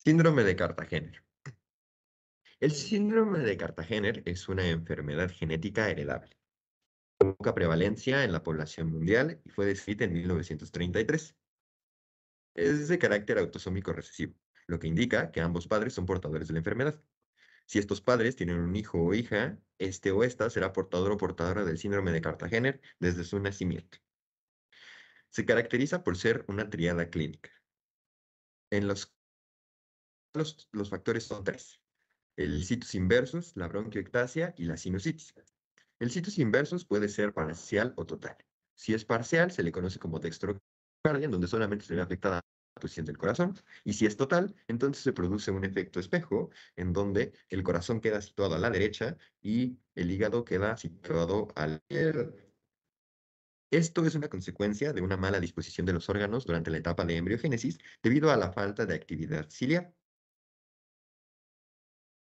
Síndrome de Cartagener. El síndrome de Cartagener es una enfermedad genética heredable. Poca prevalencia en la población mundial y fue descrita en 1933. Es de carácter autosómico recesivo, lo que indica que ambos padres son portadores de la enfermedad. Si estos padres tienen un hijo o hija, este o esta será portador o portadora del síndrome de Cartagener desde su nacimiento. Se caracteriza por ser una triada clínica. En los factores son tres: el situs inversus, la bronquiectasia y la sinusitis. El situs inversus puede ser parcial o total. Si es parcial, se le conoce como dextrocardia, en donde solamente se ve afectada la posición del corazón. Y si es total, entonces se produce un efecto espejo, en donde el corazón queda situado a la derecha y el hígado queda situado a la izquierda. Esto es una consecuencia de una mala disposición de los órganos durante la etapa de embriogénesis debido a la falta de actividad ciliar.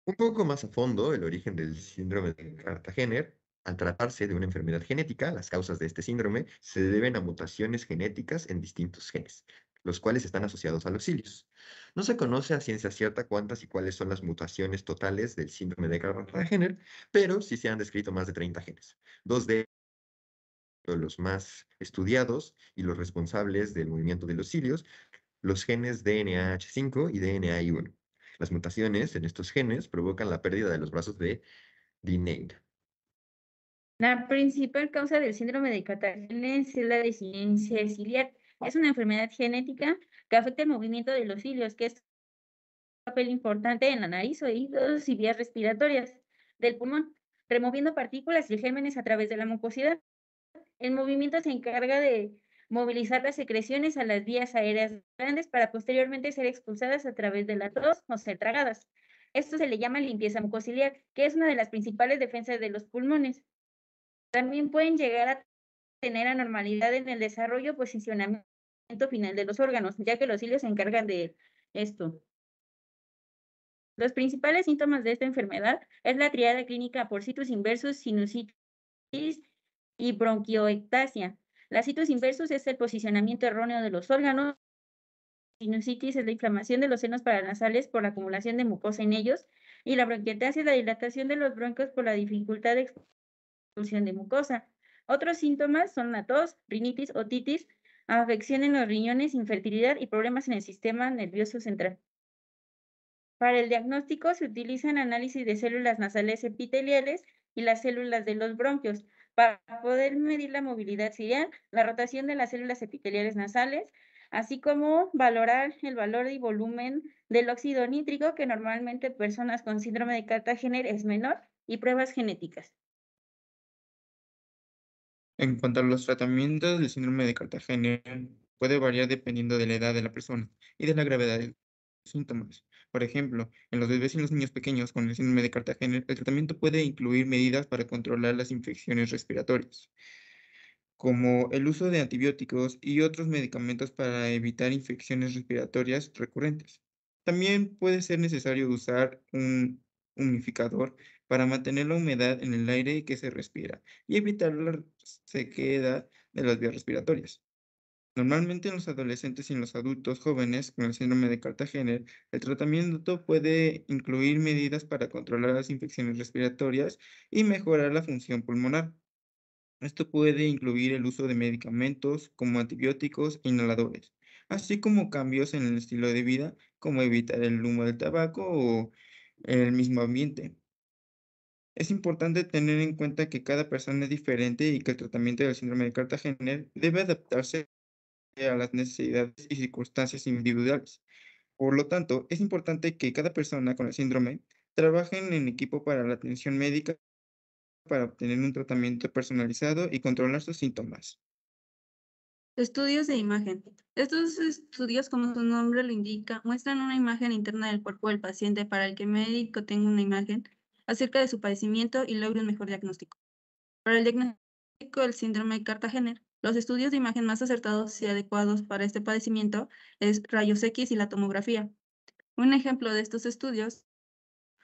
Un poco más a fondo, el origen del síndrome de Cartagener. Al tratarse de una enfermedad genética, las causas de este síndrome se deben a mutaciones genéticas en distintos genes, los cuales están asociados a los cilios. No se conoce a ciencia cierta cuántas y cuáles son las mutaciones totales del síndrome de Cartagener, pero sí se han descrito más de 30 genes. Dos de los más estudiados y los responsables del movimiento de los cilios, los genes DNAH5 y DNAI1. Las mutaciones en estos genes provocan la pérdida de los brazos de Dineen. La principal causa del síndrome de Cartagena es la deficiencia ciliar. Es una enfermedad genética que afecta el movimiento de los cilios, que es un papel importante en la nariz, oídos y vías respiratorias del pulmón, removiendo partículas y gérmenes a través de la mucosidad. El movimiento se encarga de movilizar las secreciones a las vías aéreas grandes para posteriormente ser expulsadas a través de la tos o ser tragadas. Esto se le llama limpieza mucociliar, que es una de las principales defensas de los pulmones. También pueden llegar a tener anormalidad en el desarrollo o posicionamiento final de los órganos, ya que los cilios se encargan de esto. Los principales síntomas de esta enfermedad es la triada clínica por situs inversus, sinusitis y bronquioectasia. La situs inversus es el posicionamiento erróneo de los órganos. Sinusitis es la inflamación de los senos paranasales por la acumulación de mucosa en ellos. Y la bronquiectasia es la dilatación de los bronquios por la dificultad de expulsión de mucosa. Otros síntomas son la tos, rinitis, otitis, afección en los riñones, infertilidad y problemas en el sistema nervioso central. Para el diagnóstico se utilizan análisis de células nasales epiteliales y las células de los bronquios para poder medir la movilidad ciliar, la rotación de las células epiteliales nasales, así como valorar el valor y volumen del óxido nítrico, que normalmente en personas con síndrome de Cartagener es menor, y pruebas genéticas. En cuanto a los tratamientos del síndrome de Cartagena, puede variar dependiendo de la edad de la persona y de la gravedad de los síntomas. Por ejemplo, en los bebés y los niños pequeños con el síndrome de Cartagena, el tratamiento puede incluir medidas para controlar las infecciones respiratorias, como el uso de antibióticos y otros medicamentos para evitar infecciones respiratorias recurrentes. También puede ser necesario usar un humidificador para mantener la humedad en el aire que se respira y evitar la sequedad de las vías respiratorias. Normalmente en los adolescentes y en los adultos jóvenes con el síndrome de Cartagena, el tratamiento puede incluir medidas para controlar las infecciones respiratorias y mejorar la función pulmonar. Esto puede incluir el uso de medicamentos como antibióticos e inhaladores, así como cambios en el estilo de vida, como evitar el humo del tabaco o el mismo ambiente. Es importante tener en cuenta que cada persona es diferente y que el tratamiento del síndrome de Cartagena debe adaptarse a las necesidades y circunstancias individuales. Por lo tanto, es importante que cada persona con el síndrome trabajen en equipo para la atención médica para obtener un tratamiento personalizado y controlar sus síntomas. Estudios de imagen. Estos estudios, como su nombre lo indica, muestran una imagen interna del cuerpo del paciente para el que el médico tenga una imagen acerca de su padecimiento y logre un mejor diagnóstico. Para el diagnóstico del síndrome de Cartagener, los estudios de imagen más acertados y adecuados para este padecimiento es rayos X y la tomografía. Un ejemplo de estos estudios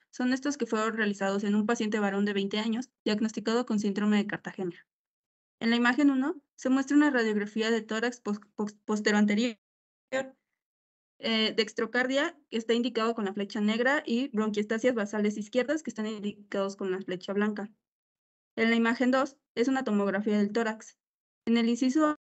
son estos que fueron realizados en un paciente varón de 20 años diagnosticado con síndrome de Cartagener. En la imagen 1 se muestra una radiografía de tórax posteroanterior. dextrocardia, que está indicado con la flecha negra, y bronquiestasias basales izquierdas, que están indicados con la flecha blanca. En la imagen 2 es una tomografía del tórax. En el inciso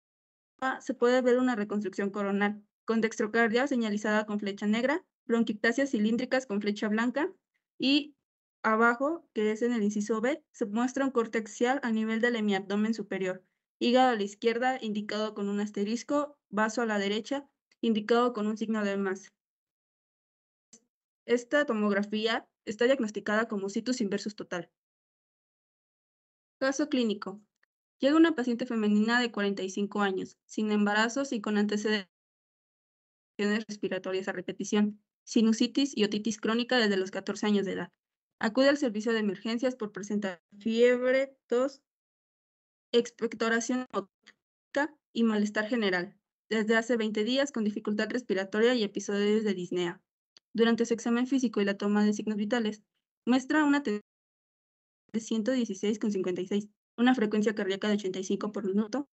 A se puede ver una reconstrucción coronal, con dextrocardia señalizada con flecha negra, bronquiectasias cilíndricas con flecha blanca, y abajo, que es en el inciso B, se muestra un corte axial a nivel del hemiabdomen superior, hígado a la izquierda indicado con un asterisco, vaso a la derecha indicado con un signo de más. Esta tomografía está diagnosticada como situs inversus total. Caso clínico. Llega una paciente femenina de 45 años, sin embarazos y con antecedentes respiratorias a repetición, sinusitis y otitis crónica desde los 14 años de edad. Acude al servicio de emergencias por presentar fiebre, tos, expectoración óptica y malestar general, desde hace 20 días con dificultad respiratoria y episodios de disnea. Durante su examen físico y la toma de signos vitales, muestra una tensión de 116,56, una frecuencia cardíaca de 85 por minuto,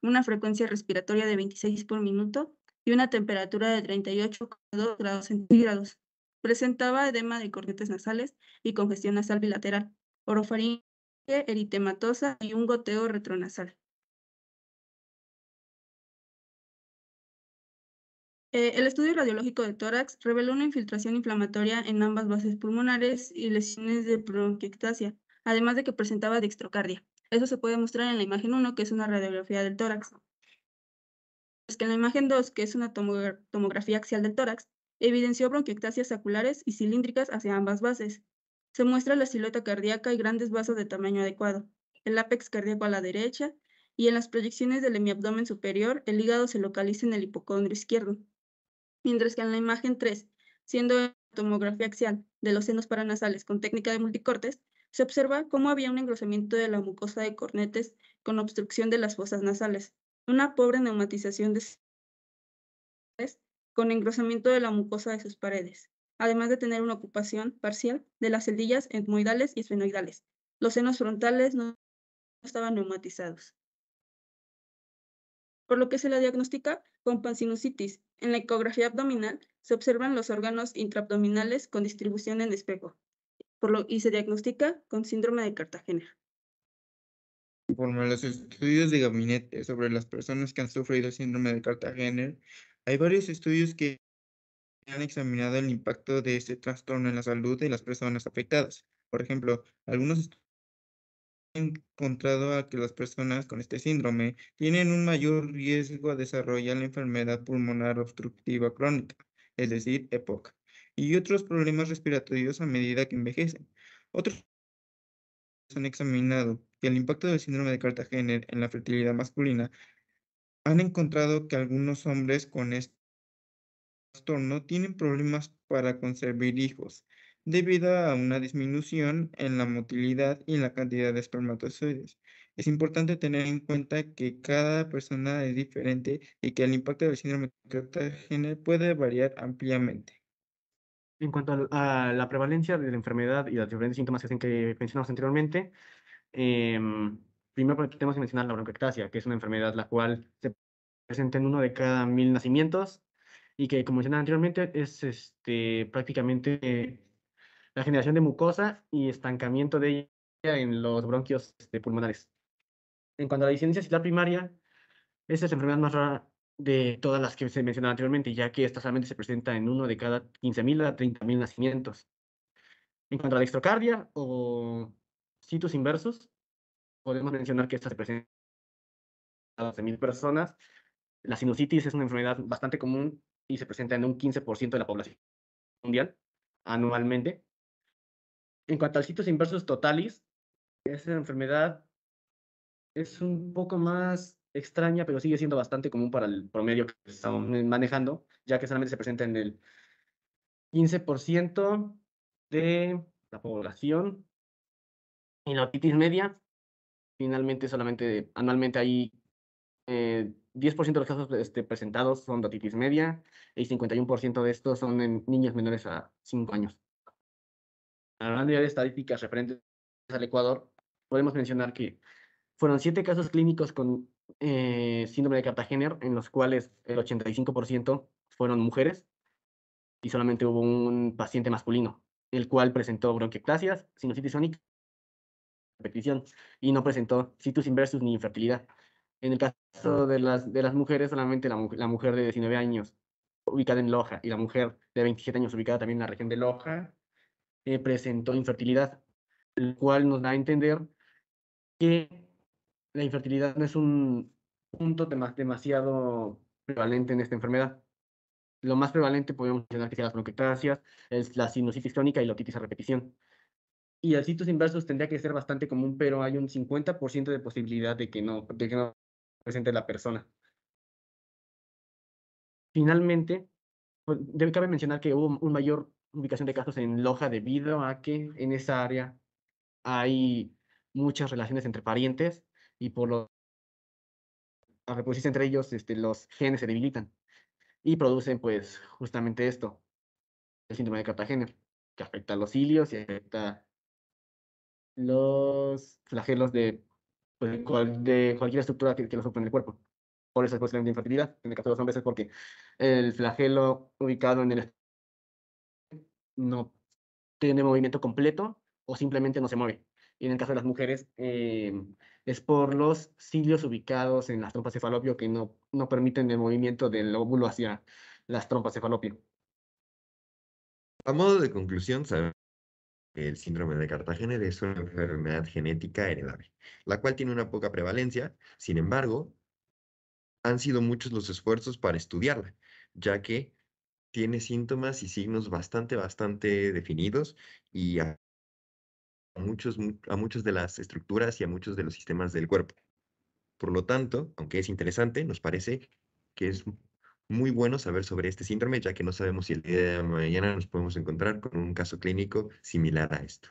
una frecuencia respiratoria de 26 por minuto y una temperatura de 38,2 grados centígrados. Presentaba edema de cornetes nasales y congestión nasal bilateral, orofaringe eritematosa y un goteo retronasal. El estudio radiológico de tórax reveló una infiltración inflamatoria en ambas bases pulmonares y lesiones de bronquiectasia, además de que presentaba dextrocardia. Eso se puede mostrar en la imagen 1, que es una radiografía del tórax. Es que en la imagen 2, que es una tomografía axial del tórax, evidenció bronquiectasias saculares y cilíndricas hacia ambas bases. Se muestra la silueta cardíaca y grandes vasos de tamaño adecuado, el ápex cardíaco a la derecha, y en las proyecciones del hemiabdomen superior, el hígado se localiza en el hipocondrio izquierdo. Mientras que en la imagen 3, siendo la tomografía axial de los senos paranasales con técnica de multicortes, se observa cómo había un engrosamiento de la mucosa de cornetes con obstrucción de las fosas nasales, una pobre neumatización de con engrosamiento de la mucosa de sus paredes, además de tener una ocupación parcial de las celdillas etmoidales y esfenoidales. Los senos frontales no estaban neumatizados, por lo que se la diagnostica con pansinusitis. En la ecografía abdominal se observan los órganos intraabdominales con distribución en espejo, y se diagnostica con síndrome de Cartagena. Conforme a los estudios de gabinete sobre las personas que han sufrido síndrome de Cartagena, hay varios estudios que han examinado el impacto de este trastorno en la salud de las personas afectadas. Por ejemplo, algunos estudios han encontrado a que las personas con este síndrome tienen un mayor riesgo a desarrollar la enfermedad pulmonar obstructiva crónica, es decir, EPOC, y otros problemas respiratorios a medida que envejecen. Otros han examinado que el impacto del síndrome de Cartagena en la fertilidad masculina han encontrado que algunos hombres con este trastorno tienen problemas para concebir hijos, debido a una disminución en la motilidad y en la cantidad de espermatozoides. Es importante tener en cuenta que cada persona es diferente y que el impacto del síndrome de Cartagena puede variar ampliamente. En cuanto a la prevalencia de la enfermedad y los diferentes síntomas que mencionamos anteriormente, primero tenemos que mencionar la bronquiectasia, que es una enfermedad la cual se presenta en 1 de cada 1000 nacimientos y que, como mencionaba anteriormente, es prácticamente la generación de mucosa y estancamiento de ella en los bronquios pulmonares. En cuanto a la disencia ciliar primaria, esta es la enfermedad más rara de todas las que se mencionaron anteriormente, ya que esta solamente se presenta en 1 de cada 15.000 a 30.000 nacimientos. En cuanto a la dextrocardia o situs inversus, podemos mencionar que esta se presenta a 12.000 personas. La sinusitis es una enfermedad bastante común y se presenta en un 15% de la población mundial anualmente. En cuanto al situs inversus totalis, esa enfermedad es un poco más extraña, pero sigue siendo bastante común para el promedio que estamos manejando, ya que solamente se presenta en el 15% de la población. Y la otitis media, finalmente solamente anualmente hay 10% de los casos presentados son de otitis media y 51% de estos son en niños menores a 5 años. Hablando ya de estadísticas referentes al Ecuador, podemos mencionar que fueron 7 casos clínicos con síndrome de Cartagena, en los cuales el 85% fueron mujeres y solamente hubo un paciente masculino, el cual presentó bronquiectasias, sinusitis sónica, repetición, y no presentó situs inversus ni infertilidad. En el caso de las mujeres, solamente la mujer de 19 años ubicada en Loja y la mujer de 27 años ubicada también en la región de Loja presentó infertilidad, el cual nos da a entender que la infertilidad no es un punto demasiado prevalente en esta enfermedad. Lo más prevalente podemos mencionar que sea las bronquiectasias, es la sinusitis crónica y la otitis a repetición. Y el situs inversus tendría que ser bastante común, pero hay un 50% de posibilidad de que no presente la persona. Finalmente, pues, cabe mencionar que hubo una mayor ubicación de casos en Loja debido a que en esa área hay muchas relaciones entre parientes y por lo al reproducirse entre ellos, los genes se debilitan y producen, pues, justamente esto, el síndrome de Cartagena, que afecta a los cilios y afecta los flagelos pues, de cualquier estructura que los ocupe en el cuerpo. Por eso es posiblemente infertilidad. En el caso de los hombres es porque el flagelo ubicado en el no tiene movimiento completo o simplemente no se mueve. Y en el caso de las mujeres, es por los cilios ubicados en las trompas de falopio que no permiten el movimiento del óvulo hacia las trompas de falopio. A modo de conclusión, sabemos que el síndrome de Cartagena es una enfermedad genética heredable, la cual tiene una poca prevalencia. Sin embargo, han sido muchos los esfuerzos para estudiarla, ya que tiene síntomas y signos bastante definidos y a muchas de las estructuras y a muchos de los sistemas del cuerpo. Por lo tanto, aunque es interesante, nos parece que es muy bueno saber sobre este síndrome, ya que no sabemos si el día de mañana nos podemos encontrar con un caso clínico similar a esto.